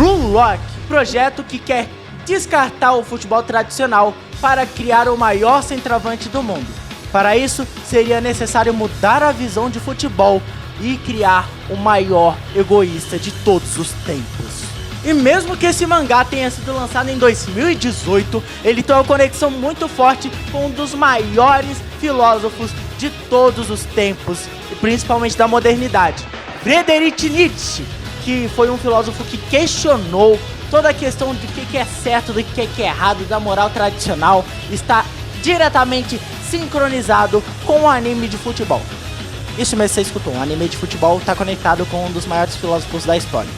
Blue Lock, projeto que quer descartar o futebol tradicional para criar o maior centroavante do mundo. Para isso, seria necessário mudar a visão de futebol e criar o maior egoísta de todos os tempos. E mesmo que esse mangá tenha sido lançado em 2018, ele tem uma conexão muito forte com um dos maiores filósofos de todos os tempos, e principalmente da modernidade, Friedrich Nietzsche, que foi um filósofo que questionou toda a questão do que é certo, do que é errado, da moral tradicional, está diretamente sincronizado com o anime de futebol. Isso mesmo, você escutou, um anime de futebol está conectado com um dos maiores filósofos da história.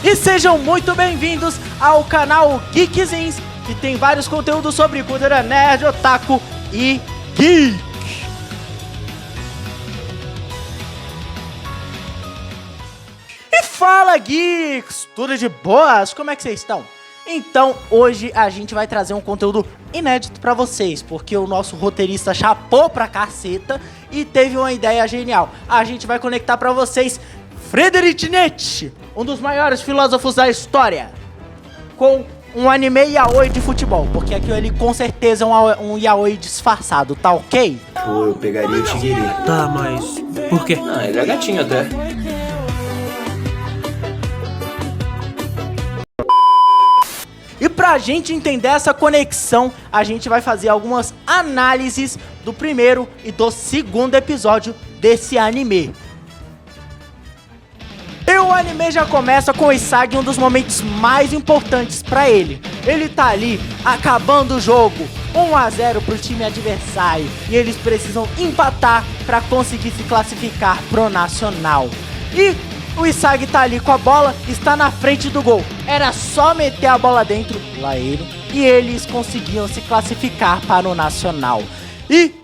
E sejam muito bem-vindos ao canal Geekzins, que tem vários conteúdos sobre cultura nerd, otaku e geek. E fala, geeks! Tudo de boas? Como é que vocês estão? Então, hoje a gente vai trazer um conteúdo inédito pra vocês, porque o nosso roteirista chapou pra caceta e teve uma ideia genial. A gente vai conectar pra vocês Friedrich Nietzsche, um dos maiores filósofos da história, com um anime yaoi de futebol, porque aquilo ali com certeza é um yaoi disfarçado, tá ok? Pô, eu pegaria o Tigiri. Tá, mas por quê? Ah, ele é gatinho até. E pra gente entender essa conexão, a gente vai fazer algumas análises do primeiro e do segundo episódio desse anime. E o anime já começa com o Isagi em um dos momentos mais importantes pra ele. Ele tá ali, acabando o jogo, 1-0 pro time adversário, e eles precisam empatar pra conseguir se classificar pro Nacional. E o Isagi tá ali com a bola, está na frente do gol. Era só meter a bola dentro, lá ele, e eles conseguiam se classificar para o Nacional. E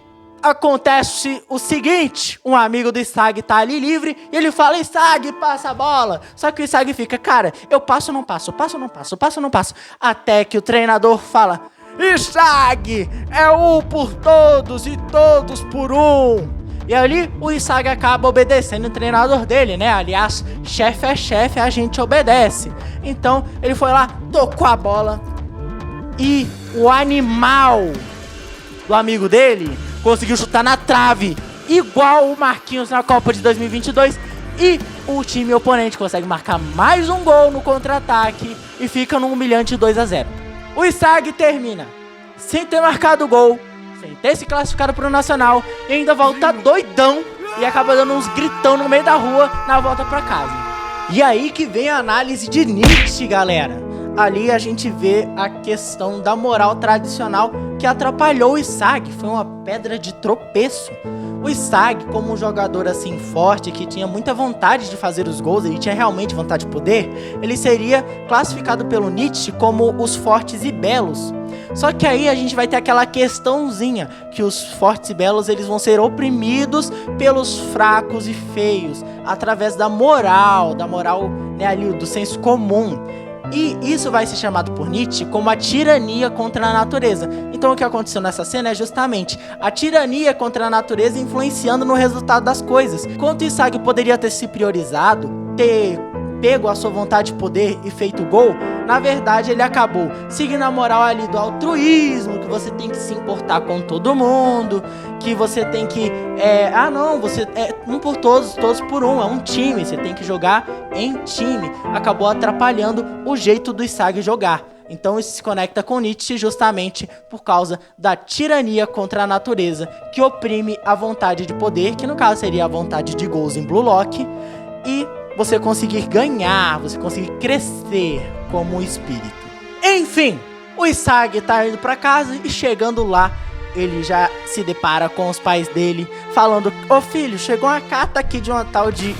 acontece o seguinte, um amigo do Isagi tá ali livre, e ele fala, Isagi, passa a bola. Só que o Isagi fica, cara, eu passo ou não passo, eu passo ou não passo, eu passo ou não passo. Até que o treinador fala, Isagi, é um por todos e todos por um. E ali o Isagi acaba obedecendo o treinador dele, né? Aliás, chefe é chefe, a gente obedece. Então ele foi lá, tocou a bola e o animal do amigo dele conseguiu chutar na trave, igual o Marquinhos na Copa de 2022. E o time oponente consegue marcar mais um gol no contra-ataque e fica num humilhante 2-0. O Isagi termina sem ter marcado o gol, sem ter se classificado pro Nacional, e ainda volta doidão e acaba dando uns gritão no meio da rua na volta pra casa. E aí que vem a análise de Nietzsche, galera. Ali a gente vê a questão da moral tradicional que atrapalhou o Isagi, foi uma pedra de tropeço. O Isagi, como um jogador assim forte, que tinha muita vontade de fazer os gols, ele tinha realmente vontade de poder, ele seria classificado pelo Nietzsche como os fortes e belos. Só que aí a gente vai ter aquela questãozinha, que os fortes e belos eles vão ser oprimidos pelos fracos e feios, através da moral, né, ali, do senso comum. E isso vai ser chamado por Nietzsche como a tirania contra a natureza. Então o que aconteceu nessa cena é justamente a tirania contra a natureza influenciando no resultado das coisas. Enquanto Isagi poderia ter se priorizado, ter pego a sua vontade de poder e feito gol, na verdade ele acabou seguindo a moral ali do altruísmo, que você tem que se importar com todo mundo, que você tem que, você é um por todos, todos por um, é um time, você tem que jogar em time. Acabou atrapalhando o jeito do Isagi jogar. Então isso se conecta com Nietzsche justamente por causa da tirania contra a natureza, que oprime a vontade de poder, que no caso seria a vontade de gols em Blue Lock, e você conseguir ganhar, você conseguir crescer como um espírito. Enfim, o Isagi tá indo pra casa e chegando lá, ele já se depara com os pais dele, falando, ô filho, chegou uma carta aqui de uma tal de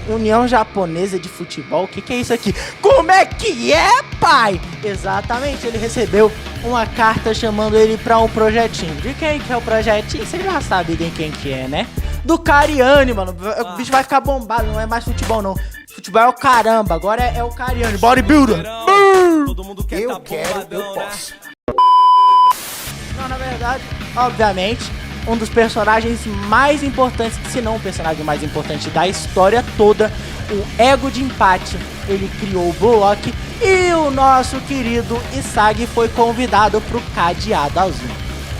União Japonesa de Futebol, o que é isso aqui? Como é que é, pai? Exatamente, ele recebeu uma carta chamando ele pra um projetinho. De quem que é o projetinho? Você já sabe de quem que é, né? Do Cariani, mano. O bicho vai ficar bombado, não é mais futebol, não. Futebol é o caramba, agora é o Cariani, bodybuilder. Eu quero, eu posso. Não, na verdade, obviamente, um dos personagens mais importantes, se não o personagem mais importante da história toda, o ego de empate, ele criou o Blue Lock e o nosso querido Isagi foi convidado para o cadeado azul.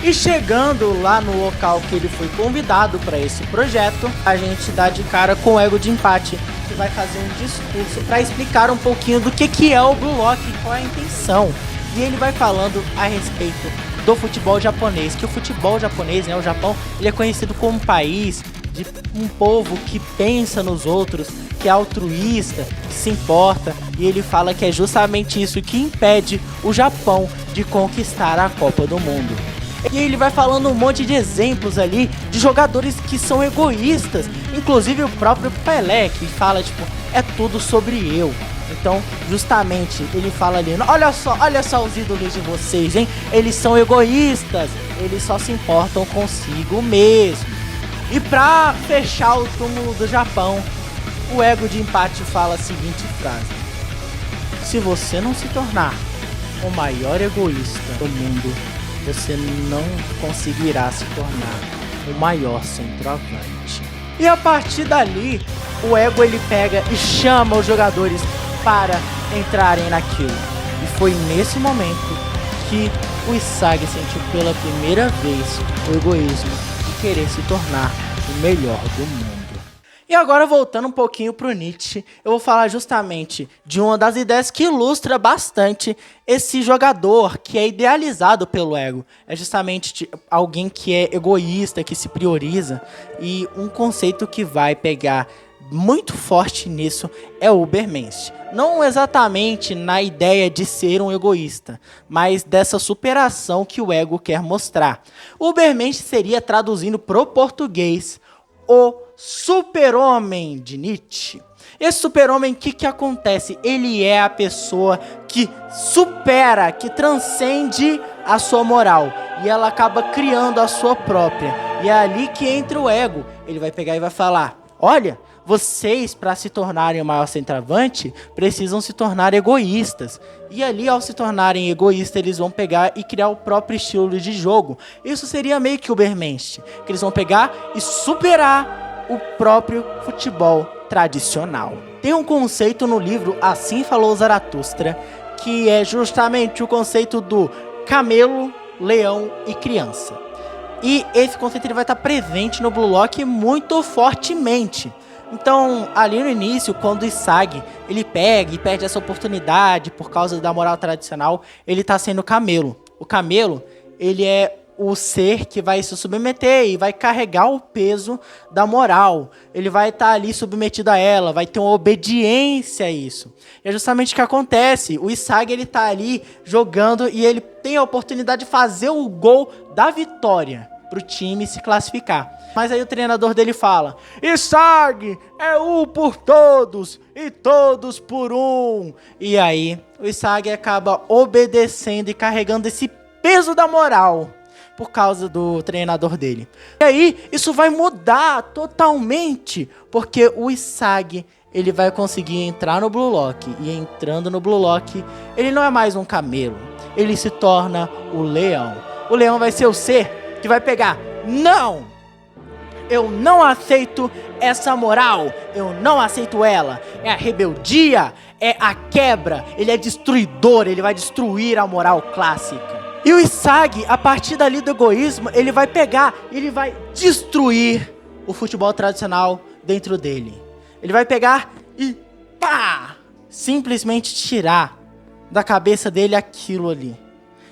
E chegando lá no local que ele foi convidado para esse projeto, a gente dá de cara com o ego de empate, que vai fazer um discurso para explicar um pouquinho do que é o Blue Lock, qual é a intenção. E ele vai falando a respeito do futebol japonês, que o futebol japonês, né, o Japão, ele é conhecido como um país de um povo que pensa nos outros, que é altruísta, que se importa, e ele fala que é justamente isso que impede o Japão de conquistar a Copa do Mundo. E ele vai falando um monte de exemplos ali de jogadores que são egoístas, inclusive o próprio Pelé, que fala tipo, é tudo sobre eu. Então, justamente, ele fala ali, olha só os ídolos de vocês, hein? Eles são egoístas, eles só se importam consigo mesmo. E pra fechar o túmulo do Japão, o ego de empate fala a seguinte frase: se você não se tornar o maior egoísta do mundo, você não conseguirá se tornar o maior centroavante. E a partir dali, o ego ele pega e chama os jogadores para entrarem naquilo. E foi nesse momento que o Isagi sentiu pela primeira vez o egoísmo de querer se tornar o melhor do mundo. E agora, voltando um pouquinho pro Nietzsche, eu vou falar justamente de uma das ideias que ilustra bastante esse jogador que é idealizado pelo ego. É justamente alguém que é egoísta, que se prioriza, e um conceito que vai pegar muito forte nisso é o Ubermensch. Não exatamente na ideia de ser um egoísta, mas dessa superação que o ego quer mostrar. O Ubermensch seria, traduzindo pro português, o super-homem de Nietzsche. Esse super-homem, o que acontece? Ele é a pessoa que supera, que transcende a sua moral. E ela acaba criando a sua própria. E é ali que entra o ego. Ele vai pegar e vai falar, olha, vocês, para se tornarem o maior centroavante, precisam se tornar egoístas. E ali, ao se tornarem egoístas, eles vão pegar e criar o próprio estilo de jogo. Isso seria meio que o Ubermensch, que eles vão pegar e superar o próprio futebol tradicional. Tem um conceito no livro Assim Falou Zaratustra, que é justamente o conceito do camelo, leão e criança. E esse conceito ele vai estar presente no Blue Lock muito fortemente. Então, ali no início, quando o Isagi, ele pega e perde essa oportunidade por causa da moral tradicional, ele tá sendo camelo. O camelo, ele é o ser que vai se submeter e vai carregar o peso da moral. Ele vai estar ali submetido a ela, vai ter uma obediência a isso. E é justamente o que acontece. O Isagi, ele tá ali jogando e ele tem a oportunidade de fazer o gol da vitória pro time se classificar. Mas aí o treinador dele fala, Isagi, é um por todos e todos por um. E aí o Isagi acaba obedecendo e carregando esse peso da moral por causa do treinador dele. E aí isso vai mudar totalmente, porque o Isagi, ele vai conseguir entrar no Blue Lock. E entrando no Blue Lock, ele não é mais um camelo, ele se torna o leão. O leão vai ser o ser que vai pegar, não! Eu não aceito essa moral, eu não aceito ela. É a rebeldia, é a quebra, ele é destruidor, ele vai destruir a moral clássica. E o Isagi, a partir dali do egoísmo, ele vai pegar, ele vai destruir o futebol tradicional dentro dele. Ele vai pegar e pá! Simplesmente tirar da cabeça dele aquilo ali.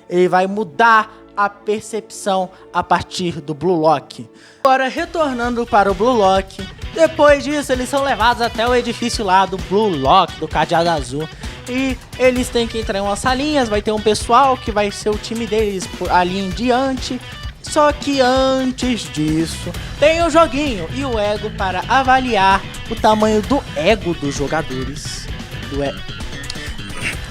Ele vai mudar a percepção a partir do Blue Lock. Agora, retornando para o Blue Lock, depois disso eles são levados até o edifício lá do Blue Lock, do cadeado azul. E eles têm que entrar em umas salinhas, vai ter um pessoal que vai ser o time deles ali em diante. Só que antes disso, tem o joguinho e o ego para avaliar o tamanho do ego dos jogadores.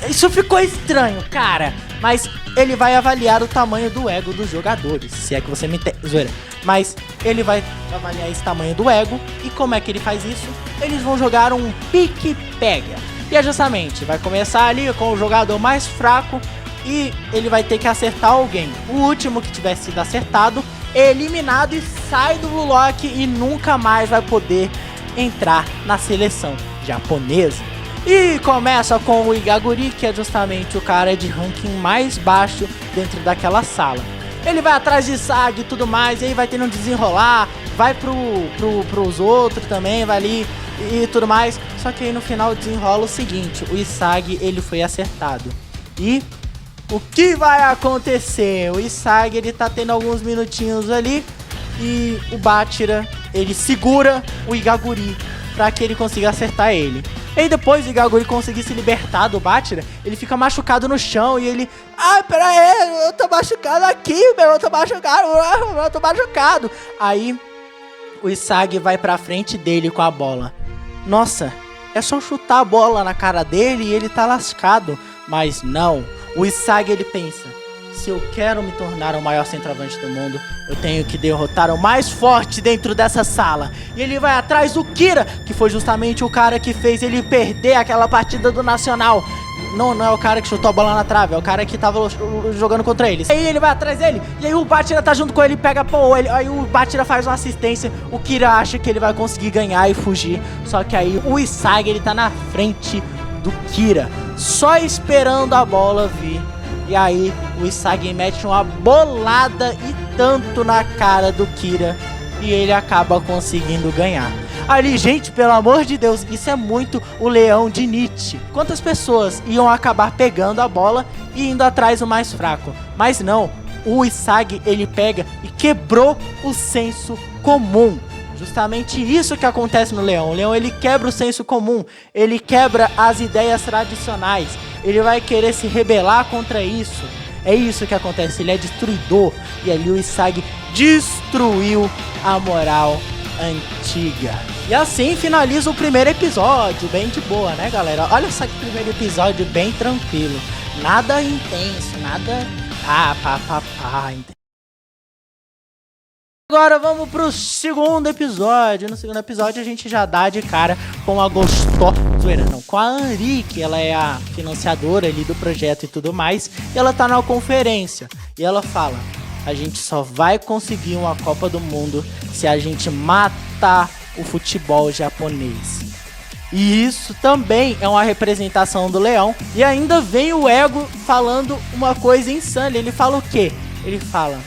Isso ficou estranho, cara. Mas ele vai avaliar o tamanho do ego dos jogadores, se é que você me entende, zoeira. Mas ele vai avaliar esse tamanho do ego. E como é que ele faz isso? Eles vão jogar um pique-pega. E é justamente, vai começar ali com o jogador mais fraco e ele vai ter que acertar alguém. O último que tiver sido acertado é eliminado e sai do Blue Lock e nunca mais vai poder entrar na seleção japonesa. E começa com o Igaguri, que é justamente o cara de ranking mais baixo dentro daquela sala. Ele vai atrás de Isagi e tudo mais, e aí vai tendo um desenrolar, vai pros outros também, vai ali e tudo mais. Só que aí no final desenrola o seguinte, o Isagi ele foi acertado. E o que vai acontecer? O Isagi ele tá tendo alguns minutinhos ali e o Bachira ele segura o Igaguri pra que ele consiga acertar ele. E aí depois o Igaguri conseguir se libertar do Bachira, ele fica machucado no chão e ele... Ai, pera aí, eu tô machucado aqui, eu tô machucado. Aí o Isagi vai pra frente dele com a bola. Nossa, é só chutar a bola na cara dele e ele tá lascado. Mas não, o Isagi ele pensa... Se eu quero me tornar o maior centroavante do mundo, eu tenho que derrotar o mais forte dentro dessa sala. E ele vai atrás do Kira, que foi justamente o cara que fez ele perder aquela partida do Nacional. Não é o cara que chutou a bola na trave, é o cara que tava jogando contra eles. Aí ele vai atrás dele, e aí o Bachira tá junto com ele, pega aí o Bachira faz uma assistência, o Kira acha que ele vai conseguir ganhar e fugir. Só que aí o Isagi ele tá na frente do Kira, só esperando a bola vir. E aí o Isagi mete uma bolada e tanto na cara do Kira e ele acaba conseguindo ganhar. Ali, gente, pelo amor de Deus, isso é muito o leão de Nietzsche. Quantas pessoas iam acabar pegando a bola e indo atrás do mais fraco? Mas não, o Isagi ele pega e quebrou o senso comum. Justamente isso que acontece no leão. O leão ele quebra o senso comum, ele quebra as ideias tradicionais. Ele vai querer se rebelar contra isso. É isso que acontece, ele é destruidor. E ali o Isagi destruiu a moral antiga. E assim finaliza o primeiro episódio, bem de boa, né, galera? Olha só que primeiro episódio bem tranquilo. Nada intenso, nada... Agora vamos pro segundo episódio. No segundo episódio a gente já dá de cara com a com a Anri, que ela é a financiadora ali do projeto e tudo mais. E ela tá na conferência e ela fala: a gente só vai conseguir uma Copa do Mundo se a gente matar o futebol japonês. E isso também é uma representação do leão. E ainda vem o ego falando uma coisa insana. Ele fala o quê? Ele fala: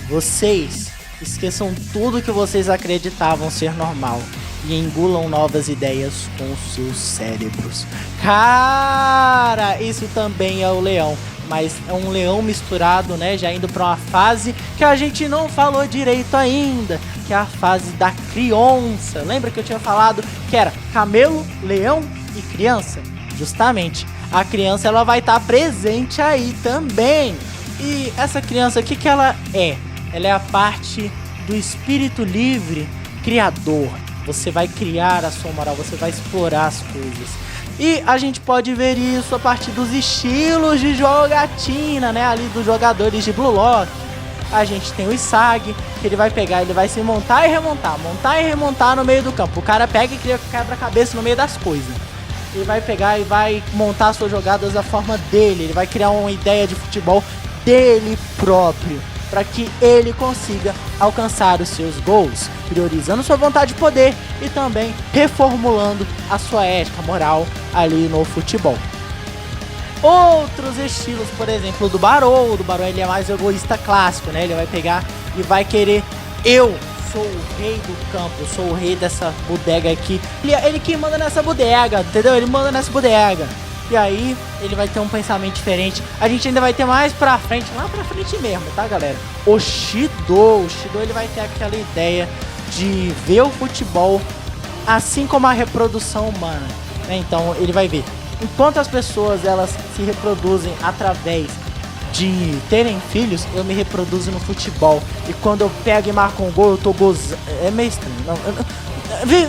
vocês esqueçam tudo que vocês acreditavam ser normal e engulam novas ideias com seus cérebros. Cara, isso também é o leão, mas é um leão misturado, né? Já indo para uma fase que a gente não falou direito ainda, que é a fase da criança. Lembra que eu tinha falado que era camelo, leão e criança? Justamente, a criança ela vai estar presente aí também. E essa criança, o que que ela é? Ela é a parte do espírito livre, criador. Você vai criar a sua moral, você vai explorar as coisas. E a gente pode ver isso a partir dos estilos de jogatina, né? Ali dos jogadores de Blue Lock. A gente tem o Isagi, que ele vai pegar, ele vai se montar e remontar no meio do campo. O cara pega e cria quebra-cabeça no meio das coisas. Ele vai pegar e vai montar suas jogadas da forma dele. Ele vai criar uma ideia de futebol dele próprio, para que ele consiga alcançar os seus gols, priorizando sua vontade de poder e também reformulando a sua ética moral ali no futebol. Outros estilos, por exemplo, do Barou. O Barou ele é mais egoísta clássico, né? Ele vai pegar e vai querer: eu sou o rei do campo, eu sou o rei dessa bodega aqui. Ele que manda nessa bodega, entendeu? Ele manda nessa bodega. E aí, ele vai ter um pensamento diferente. A gente ainda vai ter mais pra frente, lá pra frente mesmo, tá, galera? O Shido, ele vai ter aquela ideia de ver o futebol assim como a reprodução humana, né? Então, ele vai ver. Enquanto as pessoas, elas se reproduzem através de terem filhos, eu me reproduzo no futebol. E quando eu pego e marco um gol, eu tô gozando. É meio estranho.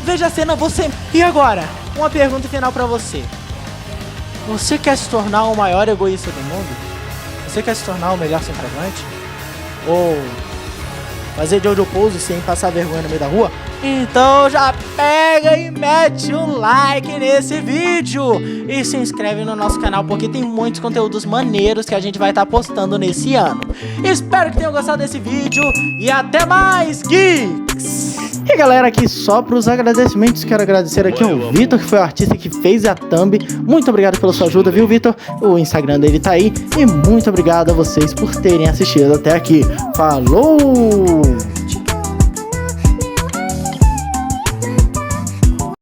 Veja a cena, você... E agora, uma pergunta final pra você. Você quer se tornar o maior egoísta do mundo? Você quer se tornar o melhor centroavante? Ou fazer Jojo Pose sem passar vergonha no meio da rua? Então já pega e mete um like nesse vídeo e se inscreve no nosso canal, porque tem muitos conteúdos maneiros que a gente vai estar postando nesse ano. Espero que tenham gostado desse vídeo e até mais, geeks! E galera, aqui só para os agradecimentos, quero agradecer aqui ao Vitor, que foi o artista que fez a thumb. Muito obrigado pela sua ajuda, viu, Vitor? O Instagram dele tá aí. E muito obrigado a vocês por terem assistido até aqui. Falou!